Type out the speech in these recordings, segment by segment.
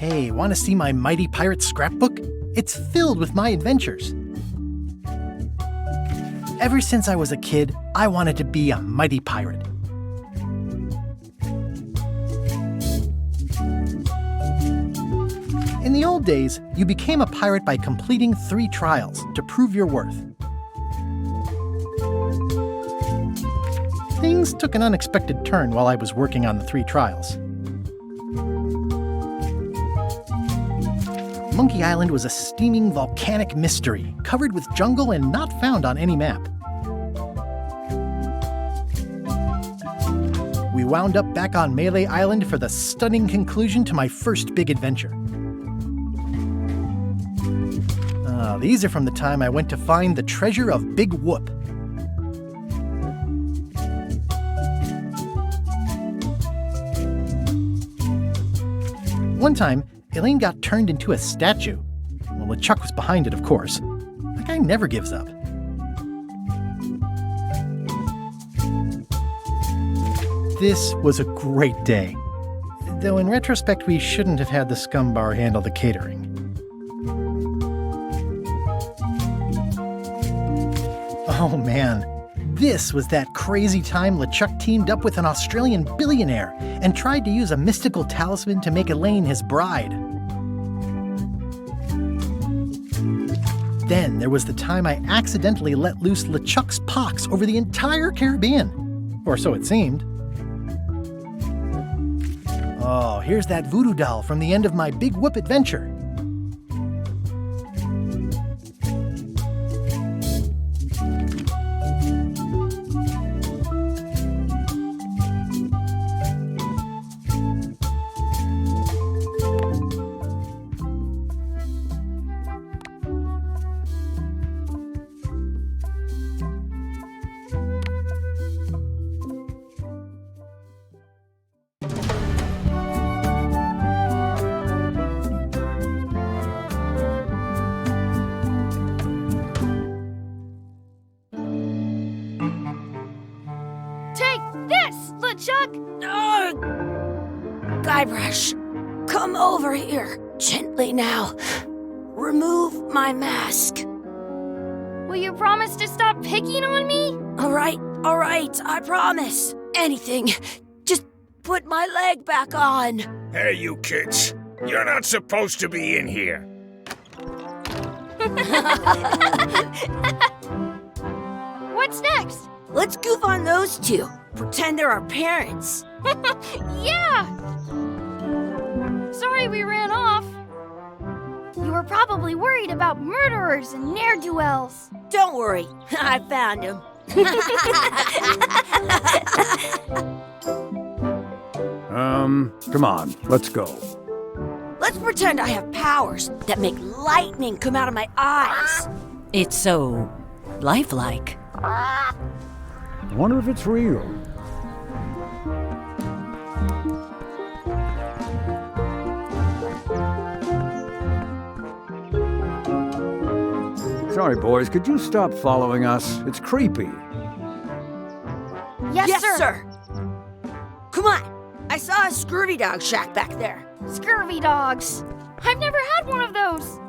Hey, want to see my Mighty Pirate scrapbook? It's filled with my adventures. Ever since I was a kid, I wanted to be a mighty pirate. In the old days, you became a pirate by completing 3 trials to prove your worth. Things took an unexpected turn while I was working on the 3 trials. Monkey Island was a steaming volcanic mystery, covered with jungle and not found on any map. We wound up back on Melee Island for the stunning conclusion to my first big adventure. These are from the time I went to find the treasure of Big Whoop. One time, Elaine got turned into a statue. Well, LeChuck was behind it, of course. That guy never gives up. This was a great day. Though in retrospect, we shouldn't have had the scum bar handle the catering. Oh man, this was that crazy time LeChuck teamed up with an Australian billionaire and tried to use a mystical talisman to make Elaine his bride. Then there was the time I accidentally let loose LeChuck's pox over the entire Caribbean. Or so it seemed. Oh, here's that voodoo doll from the end of my Big Whoop adventure. Guybrush, come over here, gently now. Remove my mask. Will you promise to stop picking on me? All right, I promise. Anything. Just put my leg back on. Hey, you kids. You're not supposed to be in here. What's next? Let's goof on those 2. Pretend they're our parents. Yeah! Sorry we ran off. You were probably worried about murderers and ne'er-do-wells. Don't worry, I found him. Come on, let's go. Let's pretend I have powers that make lightning come out of my eyes. It's so lifelike. I wonder if it's real. Sorry, boys, could you stop following us? It's creepy. Yes, sir. Come on. I saw a scurvy dog shack back there. Scurvy dogs. I've never had one of those.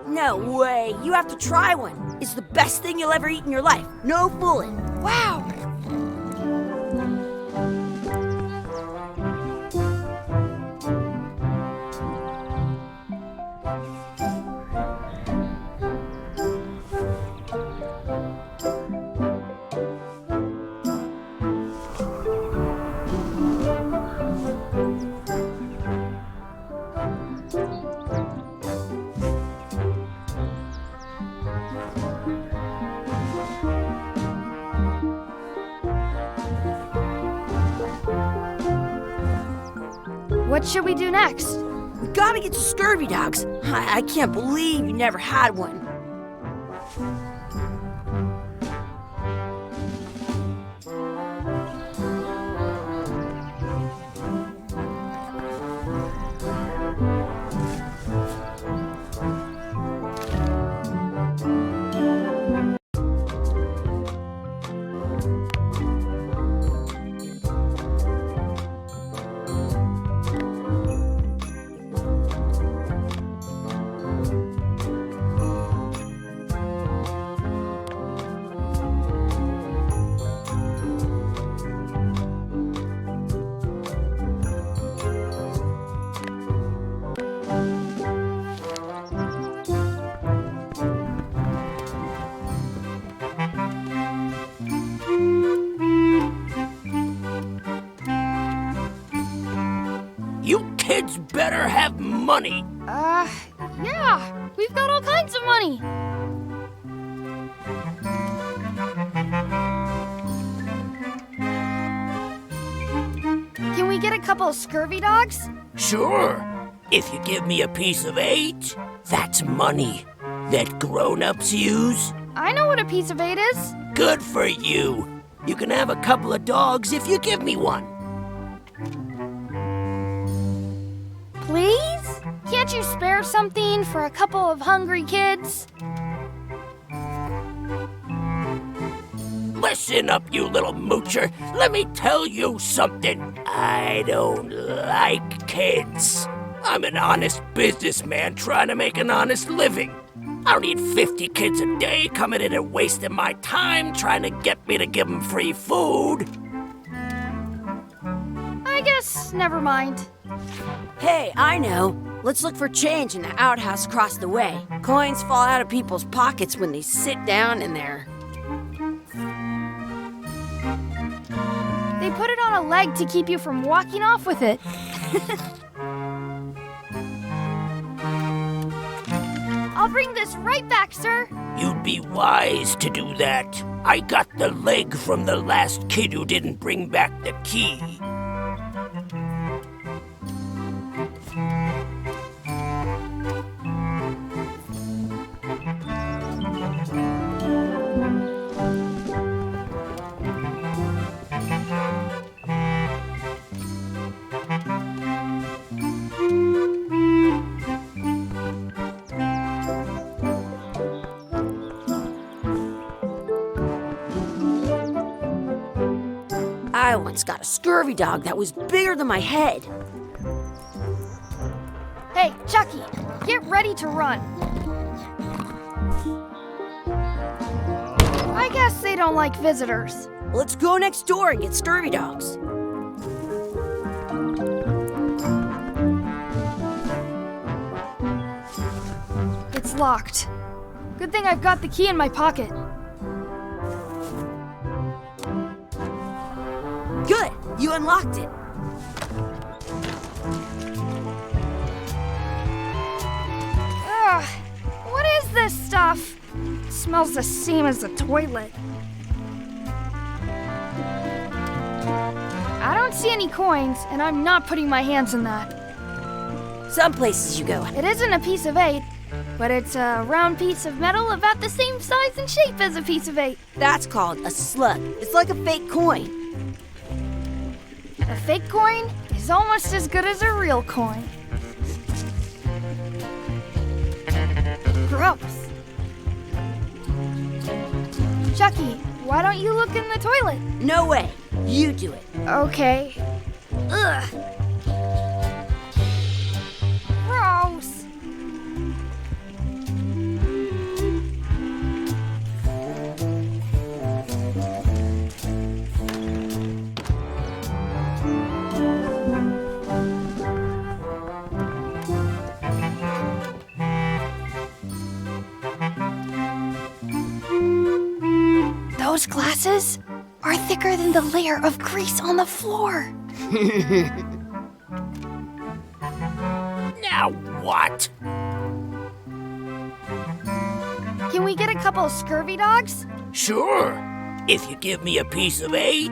No way. You have to try one. It's the best thing you'll ever eat in your life. No fooling. Wow. What should we do next? We gotta get to scurvy dogs. I can't believe you never had one. kids better have money. Yeah. We've got all kinds of money. Can we get a couple of scurvy dogs? Sure. If you give me a piece of 8, that's money that grown-ups use. I know what a piece of 8 is. Good for you. You can have a couple of dogs if you give me one. Please? Can't you spare something for a couple of hungry kids? Listen up, you little moocher. Let me tell you something. I don't like kids. I'm an honest businessman trying to make an honest living. I don't need 50 kids a day coming in and wasting my time trying to get me to give them free food. I guess never mind. Hey, I know. Let's look for change in the outhouse across the way. Coins fall out of people's pockets when they sit down in there. They put it on a leg to keep you from walking off with it. I'll bring this right back, sir. You'd be wise to do that. I got the leg from the last kid who didn't bring back the key. I once got a scurvy dog that was bigger than my head. Hey, Chucky, get ready to run. I guess they don't like visitors. Let's go next door and get scurvy dogs. It's locked. Good thing I've got the key in my pocket. Good, you unlocked it. Ugh, what is this stuff? It smells the same as the toilet. I don't see any coins, and I'm not putting my hands in that. Some places you go. It isn't a piece of 8, but it's a round piece of metal about the same size and shape as a piece of 8. That's called a slug. It's like a fake coin. A fake coin is almost as good as a real coin. Gross. Chucky, why don't you look in the toilet? No way. You do it. Okay. Ugh. Gross. Those glasses are thicker than the layer of grease on the floor. Now what? Can we get a couple of scurvy dogs? Sure. If you give me a piece of 8.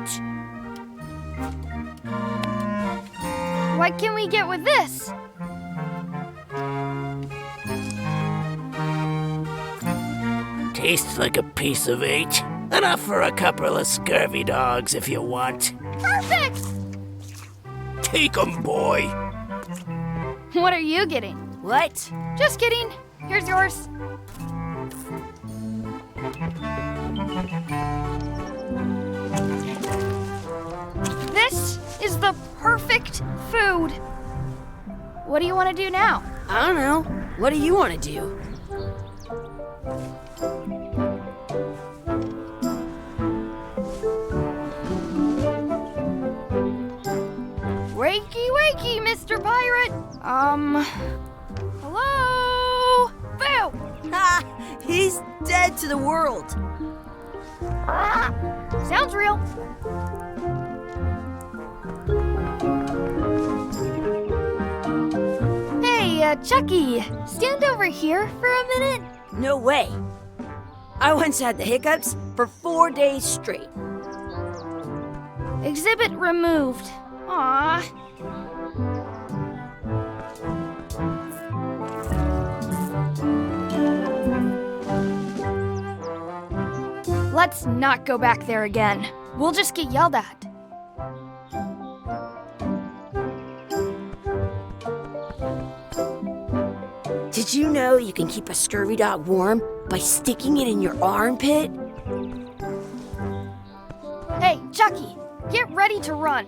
What can we get with this? Tastes like a piece of 8. Enough for a couple of scurvy dogs if you want. Perfect! Take 'em, boy. What are you getting? What? Just kidding. Here's yours. This is the perfect food. What do you want to do now? I don't know. What do you want to do? Wakey, wakey, Mr. Pirate. Hello? Boo! Ha! He's dead to the world. Sounds real. Chucky, stand over here for a minute. No way. I once had the hiccups for 4 days straight. Exhibit removed. Aww. Let's not go back there again. We'll just get yelled at. Did you know you can keep a scurvy dog warm by sticking it in your armpit? Hey, Chucky, get ready to run.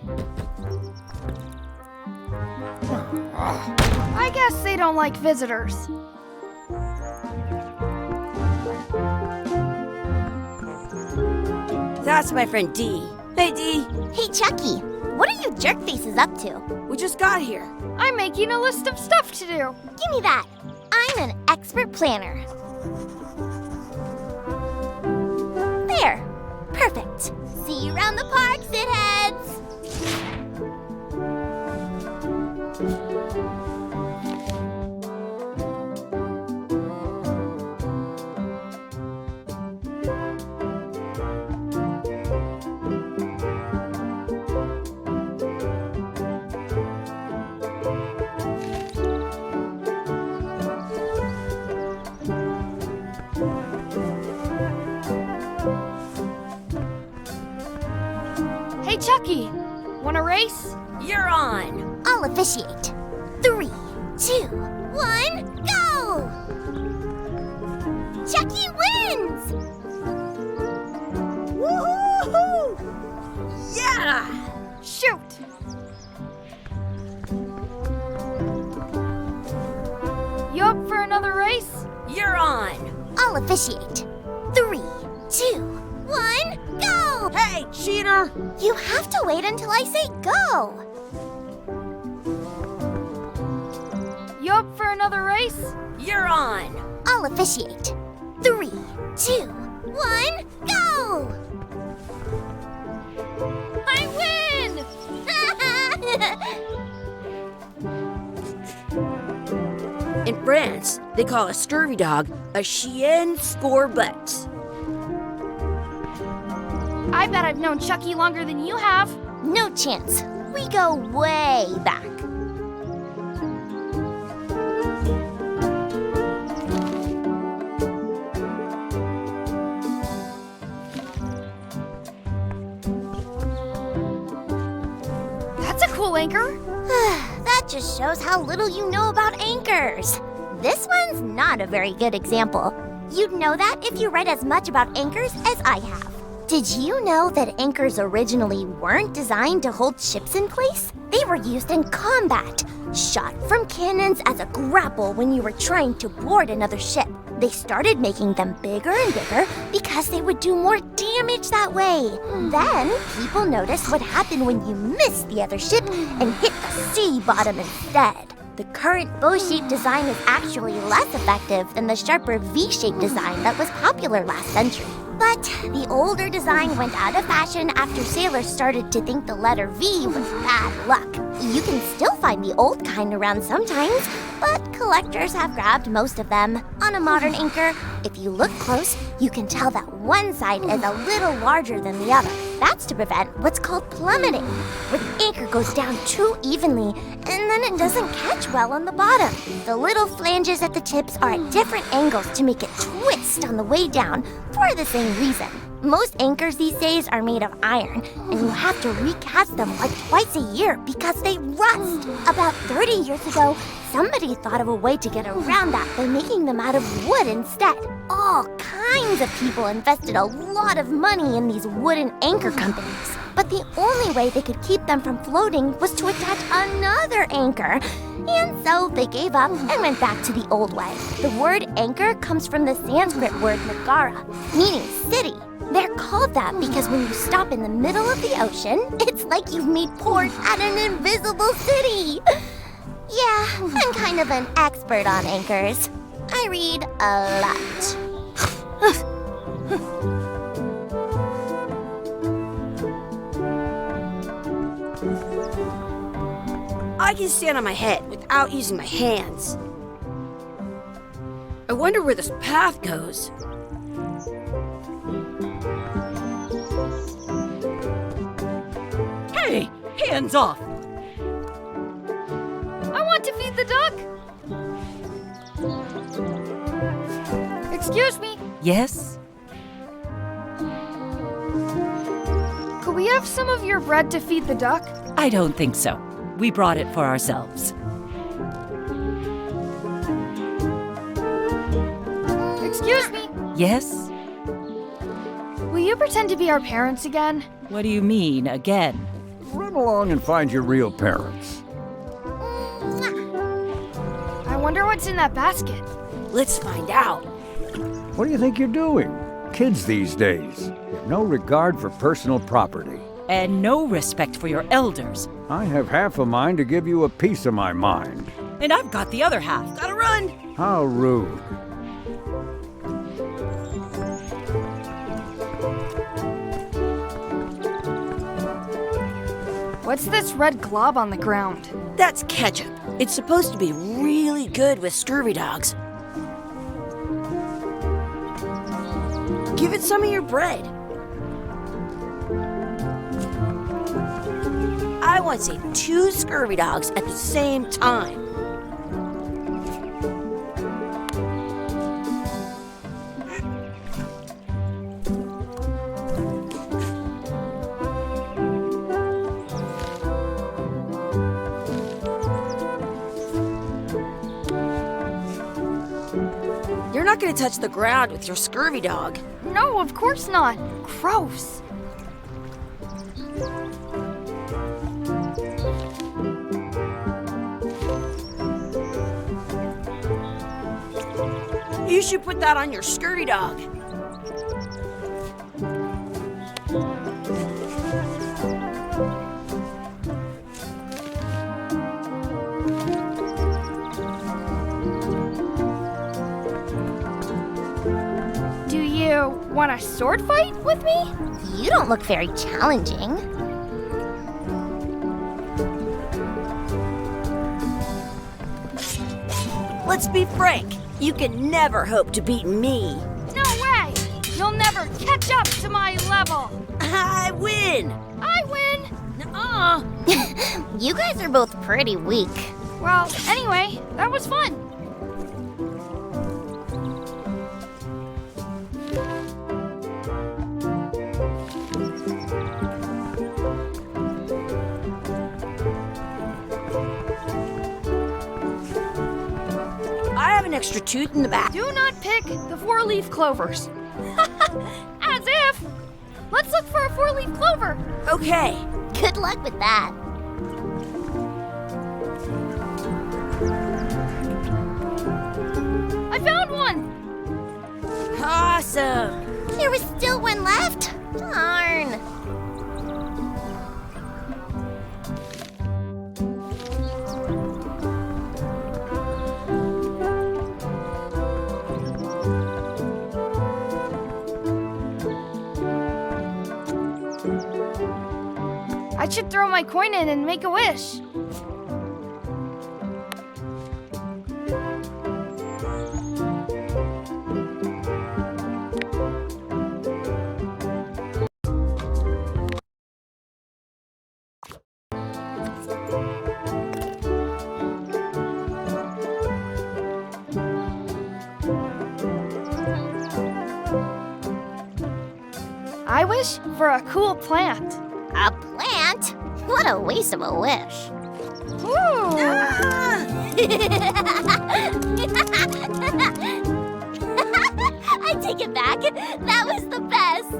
I guess they don't like visitors. That's my friend Dee. Hey, Dee. Hey, Chucky, what are you jerk faces up to? We just got here. I'm making a list of stuff to do. Give me that. I'm an expert planner. There. Perfect. See you around the park, shitheads. Hey, Chucky, want a race? You're on. I'll officiate. 3, 2, 1, go! Chucky wins! Woohoo! Yeah! Shoot! You up for another race? You're on. I'll officiate. 3, 2, 1, go! Hey, cheater! You have to wait until I say go. You up for another race? You're on. I'll officiate. 3, 2, 1, go! I win! In France, they call a scurvy dog a chien scorbut. I bet I've known Chucky longer than you have. No chance. We go way back. That's a cool anchor. That just shows how little you know about anchors. This one's not a very good example. You'd know that if you read as much about anchors as I have. Did you know that anchors originally weren't designed to hold ships in place? They were used in combat, shot from cannons as a grapple when you were trying to board another ship. They started making them bigger and bigger because they would do more damage that way. Then, people noticed what happened when you missed the other ship and hit the sea bottom instead. The current bow-shaped design is actually less effective than the sharper V-shaped design that was popular last century. But the older design went out of fashion after sailors started to think the letter V was bad luck. You can still find the old kind around sometimes, but collectors have grabbed most of them. On a modern anchor, if you look close, you can tell that one side is a little larger than the other. That's to prevent what's called plummeting, where the anchor goes down too evenly and then it doesn't catch well on the bottom. The little flanges at the tips are at different angles to make it twist on the way down for the same reason. Most anchors these days are made of iron, and you have to recast them like twice a year because they rust. About 30 years ago, somebody thought of a way to get around that by making them out of wood instead. All kinds of people invested a lot of money in these wooden anchor companies. But the only way they could keep them from floating was to attach another anchor. And so they gave up and went back to the old way. The word anchor comes from the Sanskrit word nagara, meaning city. They're called that because when you stop in the middle of the ocean, it's like you've made port at an invisible city. Yeah, I'm kind of an expert on anchors. I read a lot. I can stand on my head without using my hands. Wonder where this path goes. Hey, hands off! I want to feed the duck. Excuse me, Yes? could we have some of your bread to feed the duck? I don't think so. We brought it for ourselves. Excuse me, Yes? will you pretend to be our parents again? What do you mean, again? Run along and find your real parents. I wonder what's in that basket. Let's find out. What do you think you're doing? Kids these days have no regard for personal property. And no respect for your elders. I have half a mind to give you a piece of my mind. And I've got the other half. Gotta run. How rude. What's this red glob on the ground? That's ketchup. It's supposed to be really good with scurvy dogs. Give it some of your bread. I want to see 2 scurvy dogs at the same time. You're not going to touch the ground with your scurvy dog. No, of course not. Gross. You should put that on your scurvy dog. Do you want a sword fight with me? You don't look very challenging. Let's be frank. You can never hope to beat me. No way! You'll never catch up to my level. I win. I win. Nuh-uh. You guys are both pretty weak. Well, anyway, that was fun. I have an extra tooth in the back. Do not pick the 4-leaf clovers. As if. Let's look for a 4-leaf clover. Okay. Good luck with that. I found one. Awesome. There was still one left. Darn. I should throw my coin in and make a wish. I wish for a cool plant. A plant? What a waste of a wish. Ooh. I take it back. That was the best.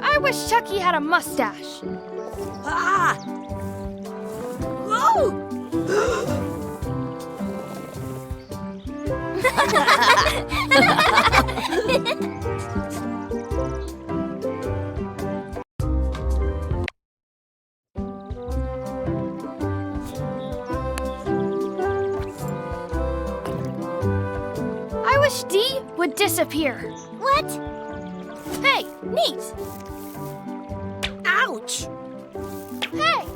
I wish Chucky had a mustache. Ah! Whoa! would disappear. What? Hey, neat! Ouch! Hey!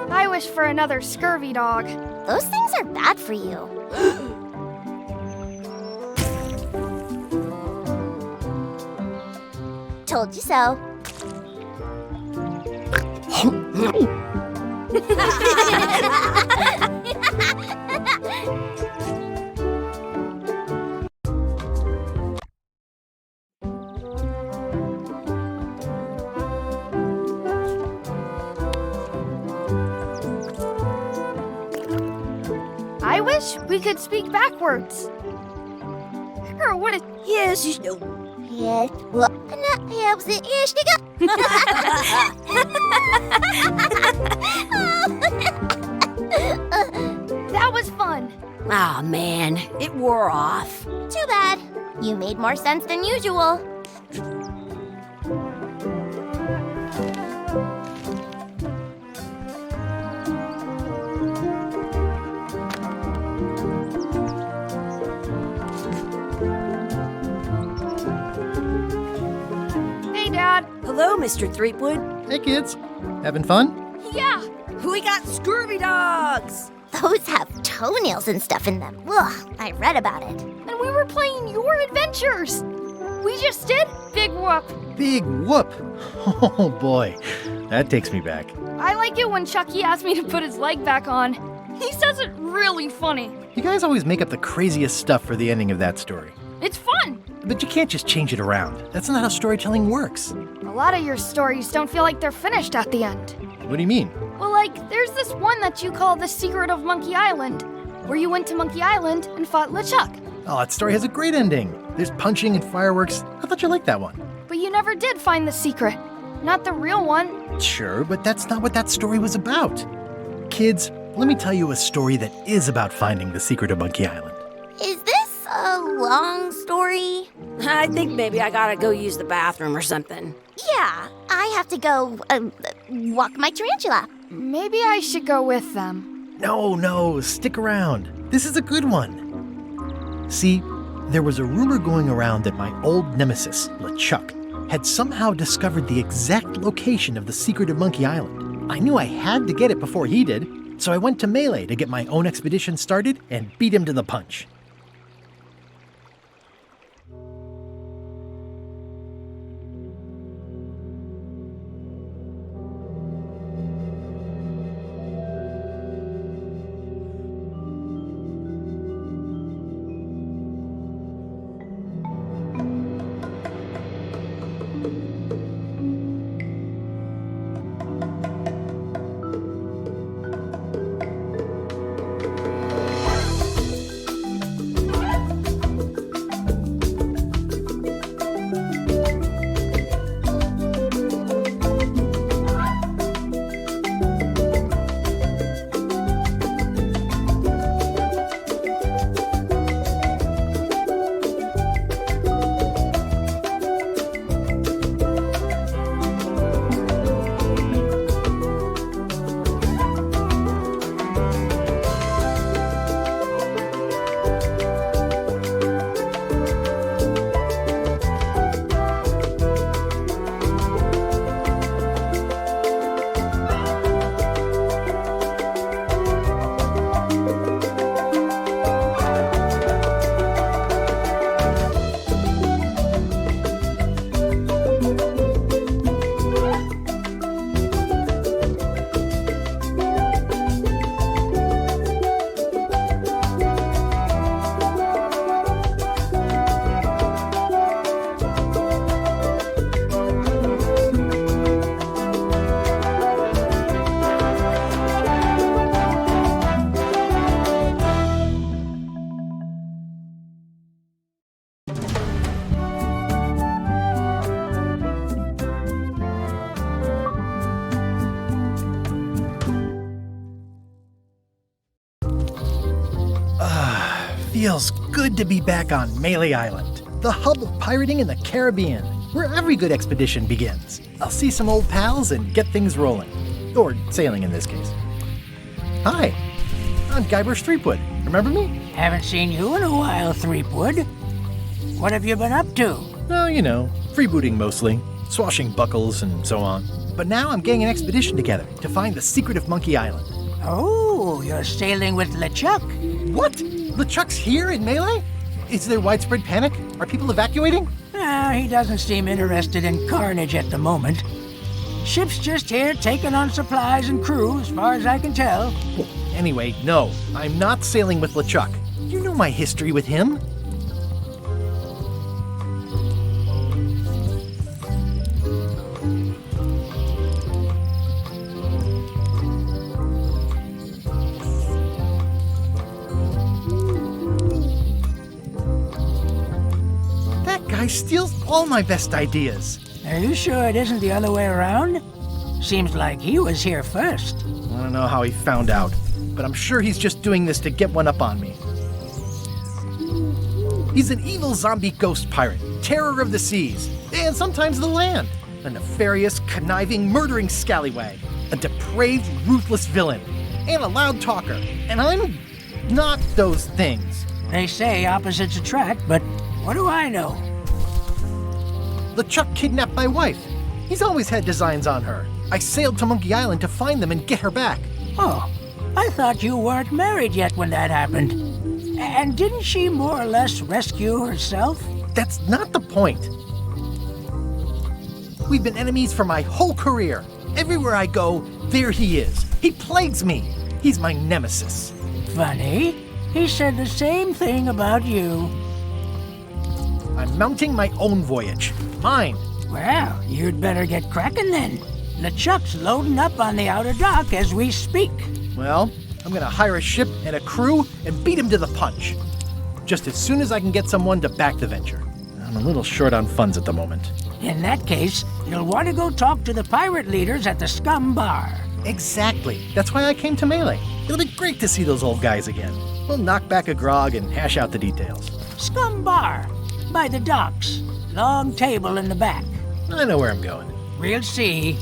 I wish for another scurvy dog. Those things are bad for you. Told you so. I wish we could speak backwards. Or what is... Yes, you do. Yes. Well, yes, That was fun. Aw, man, it wore off. Too bad. You made more sense than usual. Hey, Dad. Hello, Mr. Threepwood. Hey, kids. Having fun? Yeah. We got scurvy dogs! Those have toenails and stuff in them. Ugh, I read about it. And we were playing your adventures. We just did Big Whoop. Big whoop. Oh, boy. That takes me back. I like it when Chucky asks me to put his leg back on. He says it really funny. You guys always make up the craziest stuff for the ending of that story. It's fun. But you can't just change it around. That's not how storytelling works. A lot of your stories don't feel like they're finished at the end. What do you mean? Well, like, there's this one that you call The Secret of Monkey Island, where you went to Monkey Island and fought LeChuck. Oh, that story has a great ending. There's punching and fireworks. I thought you liked that one. But you never did find the secret. Not the real one. Sure, but that's not what that story was about. Kids, let me tell you a story that is about finding the secret of Monkey Island. Is this a long story? I think maybe I gotta go use the bathroom or something. Yeah, I have to go walk my tarantula. Maybe I should go with them. No, stick around. This is a good one. See, there was a rumor going around that my old nemesis, LeChuck, had somehow discovered the exact location of the secret of Monkey Island. I knew I had to get it before he did, so I went to Melee to get my own expedition started and beat him to the punch. Feels good to be back on Melee Island, the hub of pirating in the Caribbean, where every good expedition begins. I'll see some old pals and get things rolling. Or sailing in this case. Hi, I'm Guybrush Threepwood. Remember me? Haven't seen you in a while, Threepwood. What have you been up to? Oh, you know, freebooting mostly, swashing buckles and so on. But now I'm getting an expedition together to find the secret of Monkey Island. Oh, you're sailing with LeChuck? What? LeChuck's here in Melee? Is there widespread panic? Are people evacuating? He doesn't seem interested in carnage at the moment. Ship's just here taking on supplies and crew, as far as I can tell. Anyway, no, I'm not sailing with LeChuck. You know my history with him. That guy steals all my best ideas. Are you sure it isn't the other way around? Seems like he was here first. I don't know how he found out, but I'm sure he's just doing this to get one up on me. He's an evil zombie ghost pirate, terror of the seas, and sometimes the land. A nefarious, conniving, murdering scallywag. A depraved, ruthless villain. And a loud talker. And I'm not those things. They say opposites attract, but what do I know? LeChuck kidnapped my wife. He's always had designs on her. I sailed to Monkey Island to find them and get her back. Oh, I thought you weren't married yet when that happened. And didn't she more or less rescue herself? That's not the point. We've been enemies for my whole career. Everywhere I go, there he is. He plagues me. He's my nemesis. Funny. He said the same thing about you. I'm mounting my own voyage. Mine. Well, you'd better get cracking then. LeChuck's loading up on the outer dock as we speak. Well, I'm gonna hire a ship and a crew and beat him to the punch. Just as soon as I can get someone to back the venture. I'm a little short on funds at the moment. In that case, you'll want to go talk to the pirate leaders at the Scum Bar. Exactly. That's why I came to Melee. It'll be great to see those old guys again. We'll knock back a grog and hash out the details. Scum Bar, by the docks. Long table in the back. I know where I'm going. We'll see.